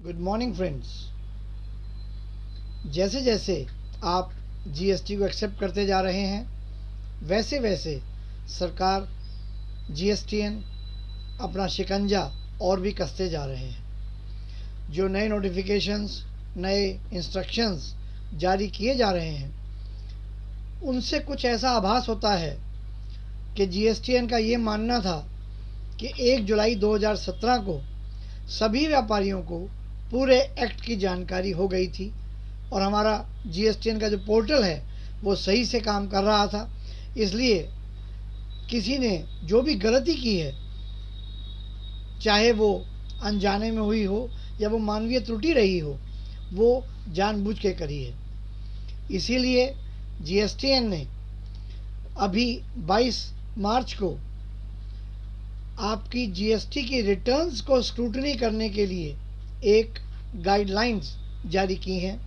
Good morning friends. जैसे जैसे आप जीएसटी को एक्सेप्ट करते जा रहे हैं वैसे वैसे सरकार जीएसटीएन अपना शिकंजा और भी कसते जा रहे हैं। जो नए नोटिफिकेशंस, नए इंस्ट्रक्शंस जारी किए जा रहे हैं उनसे कुछ ऐसा आभास होता है कि जीएसटीएन का ये मानना था कि 1 जुलाई 2017 को सभी व्यापारियों को पूरे एक्ट की जानकारी हो गई थी और हमारा जीएसटीएन का जो पोर्टल है वो सही से काम कर रहा था। इसलिए किसी ने जो भी गलती की है, चाहे वो अनजाने में हुई हो या वो मानवीय त्रुटि रही हो, वो जानबूझ के करी है। इसीलिए जीएसटीएन ने अभी 22 मार्च को आपकी जीएसटी की रिटर्न्स को स्क्रूटनी करने के लिए एक गाइडलाइंस जारी की हैं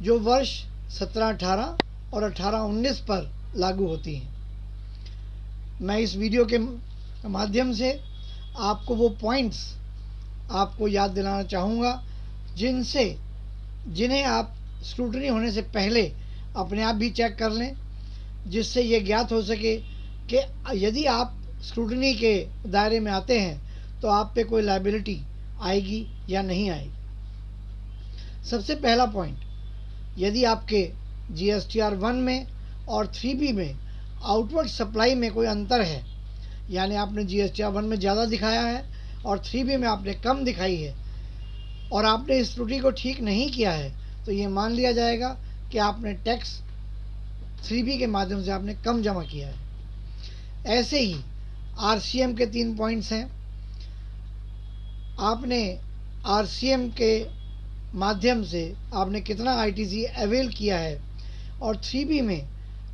जो वर्ष 17-18 और 18-19 पर लागू होती हैं। मैं इस वीडियो के माध्यम से आपको वो पॉइंट्स आपको याद दिलाना चाहूँगा जिन्हें आप स्क्रूटनी होने से पहले अपने आप भी चेक कर लें, जिससे ये ज्ञात हो सके कि यदि आप स्क्रूटनी के दायरे में आते हैं तो आप पे कोई लायबिलिटी आएगी या नहीं आएगी। सबसे पहला पॉइंट, यदि आपके जीएसटीआर 1 में और 3B में आउटवर्ड सप्लाई में कोई अंतर है, यानी आपने जीएसटीआर 1 में ज़्यादा दिखाया है और 3B में आपने कम दिखाई है और आपने इस त्रुटि को ठीक नहीं किया है, तो ये मान लिया जाएगा कि आपने टैक्स 3B के माध्यम से आपने कम जमा किया है। ऐसे ही आरसीएम के 3 पॉइंट्स हैं। आपने आरसीएम के माध्यम से आपने कितना आईटीसी अवेल किया है और 3B में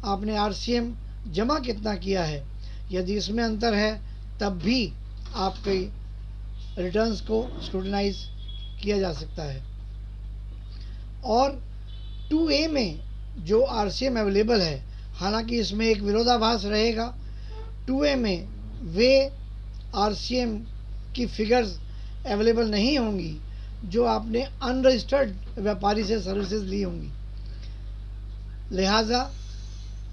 आपने आरसीएम जमा कितना किया है, यदि इसमें अंतर है तब भी आपके रिटर्न्स को स्क्रूटनाइज किया जा सकता है। और 2A में जो आरसीएम अवेलेबल है, हालांकि इसमें एक विरोधाभास रहेगा। 2A में वे आरसीएम की फिगर्स अवेलेबल नहीं होंगी जो आपने अनरजिस्टर्ड व्यापारी से सर्विसेज ली होंगी। लिहाजा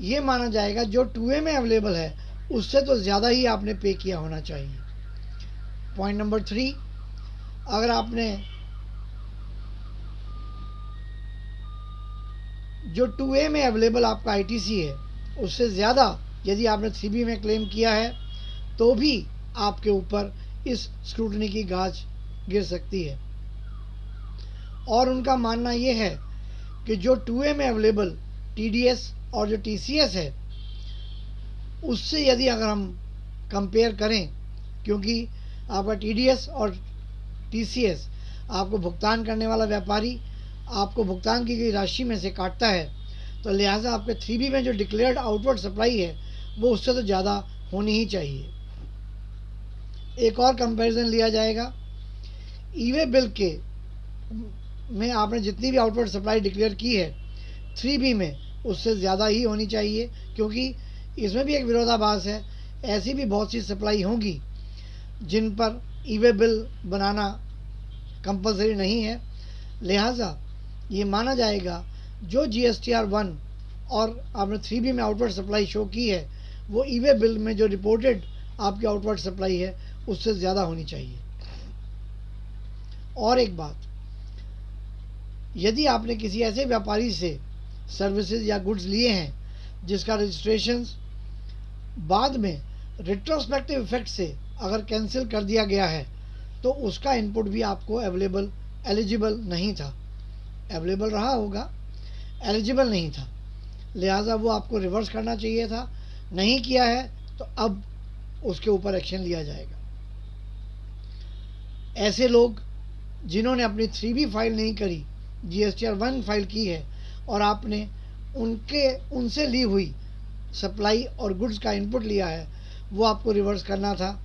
ये माना जाएगा जो 2A में अवेलेबल है उससे तो ज़्यादा ही आपने पे किया होना चाहिए। पॉइंट नंबर 3, अगर आपने जो 2A में अवेलेबल आपका आईटीसी है उससे ज़्यादा यदि आपने 3B में क्लेम किया है तो भी आपके ऊपर इस स्क्रूटनी की गाज गिर सकती है। और उनका मानना ये है कि जो 2A में अवेलेबल टीडीएस और जो टीसीएस है उससे यदि अगर हम कंपेयर करें, क्योंकि आपका टीडीएस और टीसीएस आपको भुगतान करने वाला व्यापारी आपको भुगतान की गई राशि में से काटता है, तो लिहाजा आपके 3B में जो डिक्लेयर्ड आउटवर्ड सप्लाई है वो उससे तो ज़्यादा होनी ही चाहिए। एक और कंपैरिजन लिया जाएगा, ईवे बिल के में आपने जितनी भी आउटवर्ड सप्लाई डिक्लेयर की है 3B में उससे ज़्यादा ही होनी चाहिए, क्योंकि इसमें भी एक विरोधाभास है। ऐसी भी बहुत सी सप्लाई होंगी जिन पर ईवे बिल बनाना कंपलसरी नहीं है। लिहाजा ये माना जाएगा जो जीएसटीआर 1 और आपने 3B में आउटवर्ड सप्लाई शो की है वो ईवे बिल में जो रिपोर्टेड आपकी आउटवर्ड सप्लाई है उससे ज़्यादा होनी चाहिए। और एक बात, यदि आपने किसी ऐसे व्यापारी से सर्विसेज या गुड्स लिए हैं जिसका रजिस्ट्रेशन बाद में रिट्रोस्पेक्टिव इफेक्ट से अगर कैंसिल कर दिया गया है तो उसका इनपुट भी आपको एलिजिबल नहीं था। अवेलेबल रहा होगा, एलिजिबल नहीं था, लिहाजा वो आपको रिवर्स करना चाहिए था। नहीं किया है तो अब उसके ऊपर एक्शन लिया जाएगा। ऐसे लोग जिन्होंने अपनी 3B फाइल नहीं करी, जीएसटीआर 1 फाइल की है और आपने उनसे ली हुई सप्लाई और गुड्स का इनपुट लिया है, वो आपको रिवर्स करना था।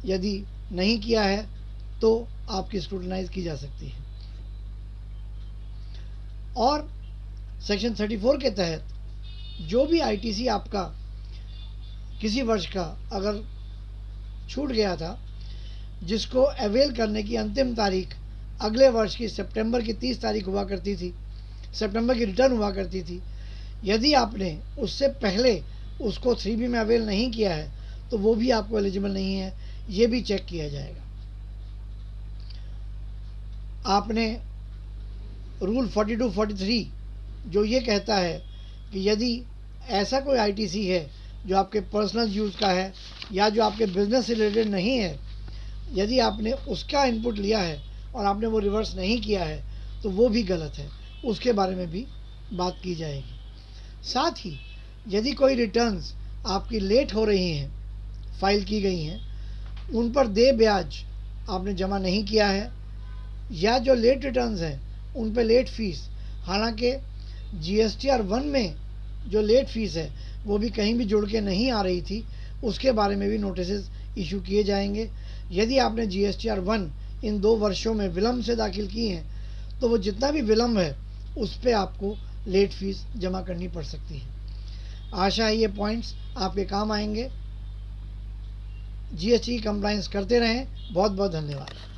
यदि नहीं किया है तो आपकी स्क्रूटनाइज की जा सकती है। और सेक्शन 34 के तहत जो भी आईटीसी आपका किसी वर्ष का अगर छूट गया था जिसको अवेल करने की अंतिम तारीख अगले वर्ष की सितंबर की 30 तारीख हुआ करती थी, सितंबर की रिटर्न हुआ करती थी। यदि आपने उससे पहले उसको 3B में अवेल नहीं किया है तो वो भी आपको एलिजिबल नहीं है, ये भी चेक किया जाएगा। आपने रूल 42-43 जो ये कहता है कि यदि ऐसा कोई ITC है जो आपके पर्सनल यूज़ का है या जो आपके बिजनेस से रिलेटेड नहीं है, यदि आपने उसका इनपुट लिया है और आपने वो रिवर्स नहीं किया है तो वो भी गलत है, उसके बारे में भी बात की जाएगी। साथ ही यदि कोई रिटर्न्स आपकी लेट हो रही हैं, फाइल की गई हैं, उन पर दे ब्याज आपने जमा नहीं किया है, या जो लेट रिटर्न्स हैं उन पर लेट फीस, हालांकि GSTR 1 में जो लेट फीस है वो भी कहीं भी जुड़ के नहीं आ रही थी, उसके बारे में भी नोटिस इशू किए जाएंगे। यदि आपने GSTR 1 इन 2 वर्षों में विलम्ब से दाखिल की हैं तो वो जितना भी विलम्ब है उस पर आपको लेट फीस जमा करनी पड़ सकती है। आशा है ये पॉइंट्स आपके काम आएंगे। GST की कंप्लायंस करते रहें। बहुत बहुत धन्यवाद।